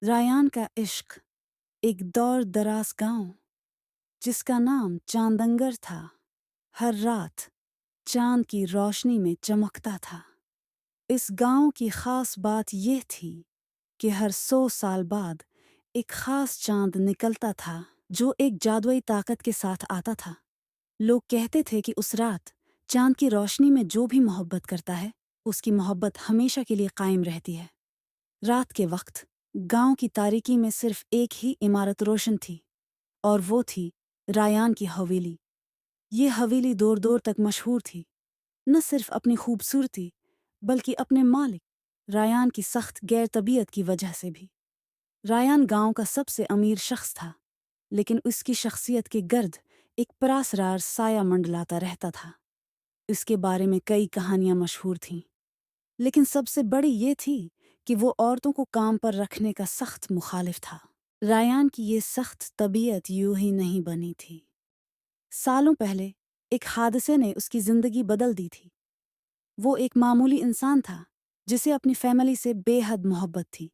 रायान का इश्क। एक दौर दराज गांव जिसका नाम चांदंगर था, हर रात चांद की रोशनी में चमकता था। इस गांव की खास बात यह थी कि हर 100 साल बाद एक खास चांद निकलता था जो एक जादुई ताकत के साथ आता था। लोग कहते थे कि उस रात चांद की रोशनी में जो भी मोहब्बत करता है उसकी मोहब्बत हमेशा के लिए कायम रहती है। रात के वक्त गांव की तारीकी में सिर्फ एक ही इमारत रोशन थी, और वो थी रायान की हवेली। ये हवेली दूर दूर तक मशहूर थी, न सिर्फ अपनी खूबसूरती बल्कि अपने मालिक रायान की सख्त गैर तबीयत की वजह से भी। रायान गांव का सबसे अमीर शख्स था, लेकिन उसकी शख्सियत के गर्द एक परासरार साया मंडलाता रहता था। इसके बारे में कई कहानियां मशहूर थीं, लेकिन सबसे बड़ी ये थी कि वो औरतों को काम पर रखने का सख्त मुखालिफ था। रायान की ये सख्त तबीयत यूं ही नहीं बनी थी। सालों पहले एक हादसे ने उसकी जिंदगी बदल दी थी। वो एक मामूली इंसान था जिसे अपनी फैमिली से बेहद मोहब्बत थी,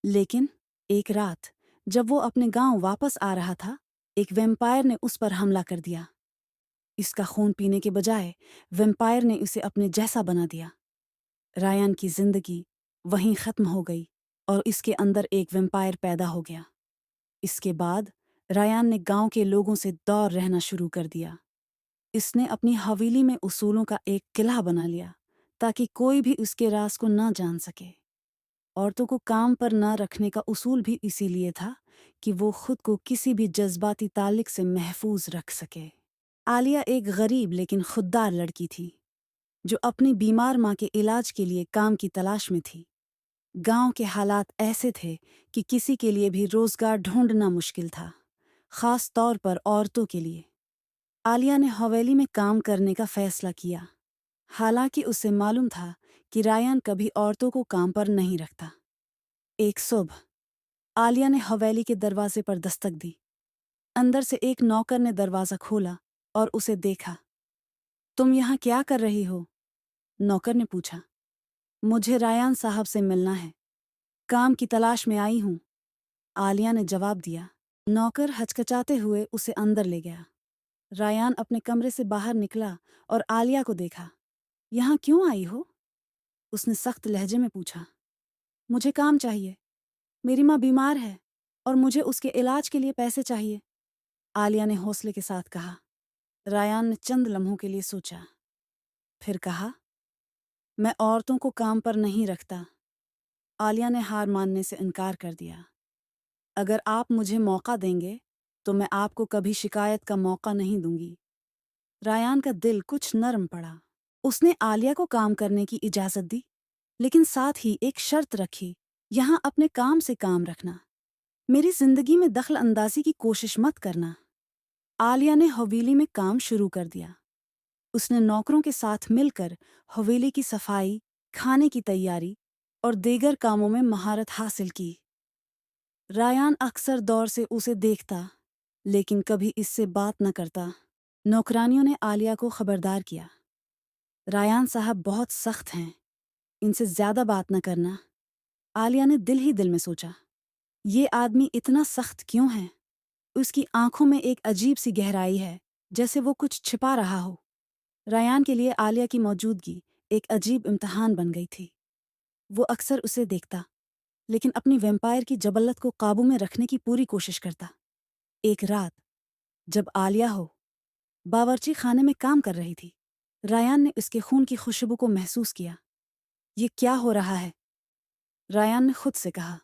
लेकिन एक रात जब वो अपने गांव वापस आ रहा था, एक वैम्पायर ने उस पर हमला कर दिया। इसका खून पीने के बजाय वैम्पायर ने उसे अपने जैसा बना दिया। रायान की जिंदगी वहीं खत्म हो गई और इसके अंदर एक वैम्पायर पैदा हो गया। इसके बाद रायान ने गांव के लोगों से दूर रहना शुरू कर दिया। इसने अपनी हवेली में उसूलों का एक किला बना लिया ताकि कोई भी उसके राज को न जान सके। औरतों को काम पर न रखने का उसूल भी इसीलिए था कि वो खुद को किसी भी जज्बाती ताल्लुक से महफूज रख सके। आलिया एक गरीब लेकिन खुददार लड़की थी जो अपनी बीमार माँ के इलाज के लिए काम की तलाश में थी। गांव के हालात ऐसे थे कि किसी के लिए भी रोजगार ढूंढना मुश्किल था, खास तौर पर औरतों के लिए। आलिया ने हवेली में काम करने का फैसला किया, हालांकि उसे मालूम था कि रायान कभी औरतों को काम पर नहीं रखता। एक सुबह आलिया ने हवेली के दरवाजे पर दस्तक दी। अंदर से एक नौकर ने दरवाजा खोला और उसे देखा। तुम यहाँ क्या कर रही हो? नौकर ने पूछा। मुझे रायान साहब से मिलना है, काम की तलाश में आई हूँ, आलिया ने जवाब दिया। नौकर हचकचाते हुए उसे अंदर ले गया। रायान अपने कमरे से बाहर निकला और आलिया को देखा। यहाँ क्यों आई हो? उसने सख्त लहजे में पूछा। मुझे काम चाहिए, मेरी माँ बीमार है और मुझे उसके इलाज के लिए पैसे चाहिए, आलिया ने हौसले के साथ कहा। रायान ने चंद लम्हों के लिए सोचा, फिर कहा, मैं औरतों को काम पर नहीं रखता। आलिया ने हार मानने से इनकार कर दिया। अगर आप मुझे मौका देंगे तो मैं आपको कभी शिकायत का मौका नहीं दूंगी। रायान का दिल कुछ नरम पड़ा। उसने आलिया को काम करने की इजाजत दी, लेकिन साथ ही एक शर्त रखी, यहाँ अपने काम से काम रखना, मेरी जिंदगी में दखल अंदाजी की कोशिश मत करना। आलिया ने हवेली में काम शुरू कर दिया। उसने नौकरों के साथ मिलकर हवेली की सफाई, खाने की तैयारी और दीगर कामों में महारत हासिल की। रायान अक्सर दौर से उसे देखता, लेकिन कभी इससे बात न करता। नौकरानियों ने आलिया को खबरदार किया, रायान साहब बहुत सख्त हैं, इनसे ज्यादा बात न करना। आलिया ने दिल ही दिल में सोचा, ये आदमी इतना सख्त क्यों है? उसकी आंखों में एक अजीब सी गहराई है, जैसे वो कुछ छिपा रहा हो। रायान के लिए आलिया की मौजूदगी एक अजीब इम्तिहान बन गई थी। वो अक्सर उसे देखता, लेकिन अपनी वैम्पायर की जबल्लत को काबू में रखने की पूरी कोशिश करता। एक रात जब आलिया बावर्ची खाने में काम कर रही थी, रायान ने उसके खून की खुशबू को महसूस किया। ये क्या हो रहा है? रायान ने खुद से कहा,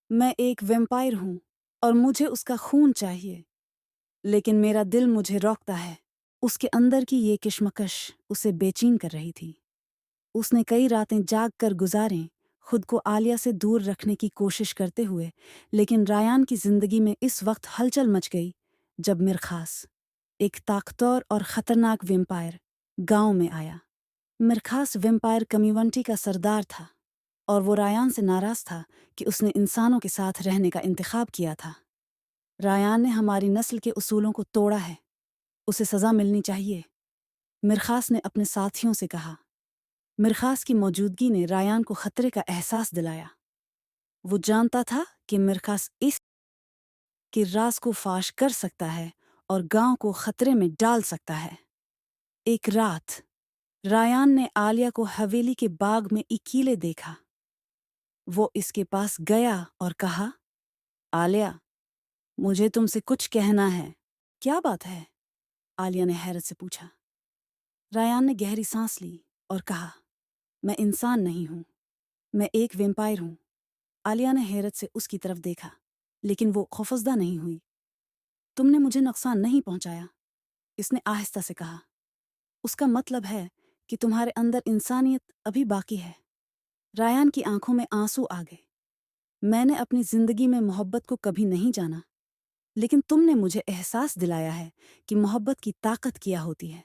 मैं एक वैम्पायर हूँ और मुझे उसका खून चाहिए, लेकिन मेरा दिल मुझे रोकता है। उसके अंदर की ये किश्मकश उसे बेचैन कर रही थी। उसने कई रातें जाग कर गुजारें, खुद को आलिया से दूर रखने की कोशिश करते हुए, लेकिन रायान की जिंदगी में इस वक्त हलचल मच गई जब मिरखास, एक ताकतवर और खतरनाक वैम्पायर, गांव में आया। मिरखास वैम्पायर कम्युनिटी का सरदार था और वो रायान से नाराज था कि उसने इंसानों के साथ रहने का इंतखाब किया था। रायान ने हमारी नस्ल के उसूलों को तोड़ा है, उसे सजा मिलनी चाहिए, मिरखास ने अपने साथियों से कहा। मिरखास की मौजूदगी ने रायान को खतरे का एहसास दिलाया। वो जानता था कि मिरखास इस कि राज को फाश कर सकता है और गांव को खतरे में डाल सकता है। एक रात रायान ने आलिया को हवेली के बाग में अकेले देखा। वो इसके पास गया और कहा, आलिया, मुझे तुमसे कुछ कहना है। क्या बात है? आलिया ने हैरत से पूछा। रायान ने गहरी सांस ली और कहा, मैं इंसान नहीं हूं, मैं एक वेम्पायर हूं। आलिया ने हैरत से उसकी तरफ देखा, लेकिन वो खौफजदा नहीं हुई। तुमने मुझे नुकसान नहीं पहुंचाया, इसने आहिस्ता से कहा। उसका मतलब है कि तुम्हारे अंदर इंसानियत अभी बाकी है। रायान की आंखों में आंसू आ गए। मैंने अपनी जिंदगी में मोहब्बत को कभी नहीं जाना, लेकिन तुमने मुझे एहसास दिलाया है कि मोहब्बत की ताकत क्या होती है।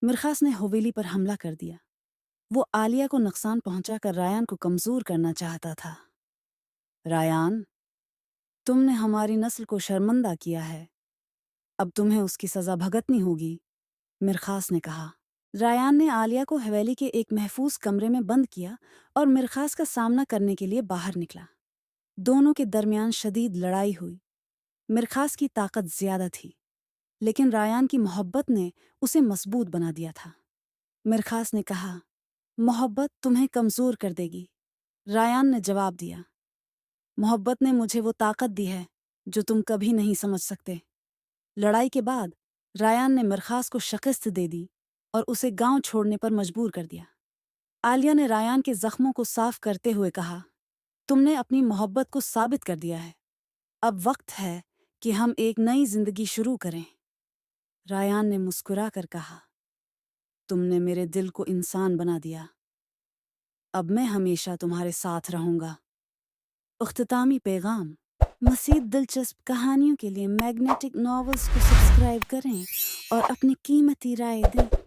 मिरखास ने हवेली पर हमला कर दिया। वो आलिया को नुकसान पहुंचाकर रायान को कमजोर करना चाहता था। रायान, तुमने हमारी नस्ल को शर्मिंदा किया है, अब तुम्हें उसकी सजा भुगतनी होगी, मिरखास ने कहा। रायान ने आलिया को हवेली के एक महफूज कमरे में बंद किया और मिरखास का सामना करने के लिए बाहर निकला। दोनों के दरमियान शदीद लड़ाई हुई। मिरखास की ताकत ज्यादा थी, लेकिन रायान की मोहब्बत ने उसे मजबूत बना दिया था। मिरखास ने कहा, मोहब्बत तुम्हें कमजोर कर देगी। रायान ने जवाब दिया, मोहब्बत ने मुझे वो ताकत दी है जो तुम कभी नहीं समझ सकते। लड़ाई के बाद रायान ने मिरखास को शिकस्त दे दी और उसे गांव छोड़ने पर मजबूर कर दिया। आलिया ने रायान के जख्मों को साफ करते हुए कहा, तुमने अपनी मोहब्बत को साबित कर दिया है, अब वक्त है कि हम एक नई जिंदगी शुरू करें। रायान ने मुस्कुरा कर कहा, तुमने मेरे दिल को इंसान बना दिया, अब मैं हमेशा तुम्हारे साथ रहूंगा। इख्तितामी पैगाम, मज़ीद दिलचस्प कहानियों के लिए मैग्नेटिक नॉवेल्स को सब्सक्राइब करें और अपनी कीमती राय दें।